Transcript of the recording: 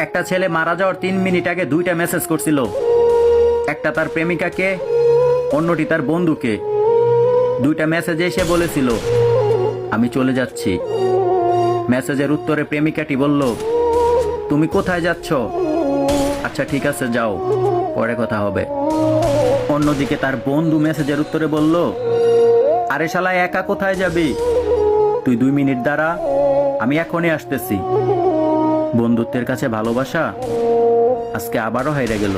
একটা ছেলে মারা যাওয়ার 3 মিনিট আগে 2টা মেসেজ করছিল, একটা তার প্রেমিকাকে, অন্যটি তার বন্ধুকে। 2টা মেসেজে এসে বলেছিল আমি চলে যাচ্ছি। মেসেজের উত্তরে প্রেমিকাটি বলল, তুমি কোথায় যাচ্ছ? আচ্ছা ঠিক আছে যাও, পরে কথা হবে। অন্যদিকে তার বন্ধু মেসেজের উত্তরে বলল, আরে শালা একা কোথায় যাবি? তুই 2 মিনিট দাঁড়া, আমি এখনই আসতেছি। বন্ধুত্বের কাছে ভালোবাসা আজকে আবারও হাইরে গেল।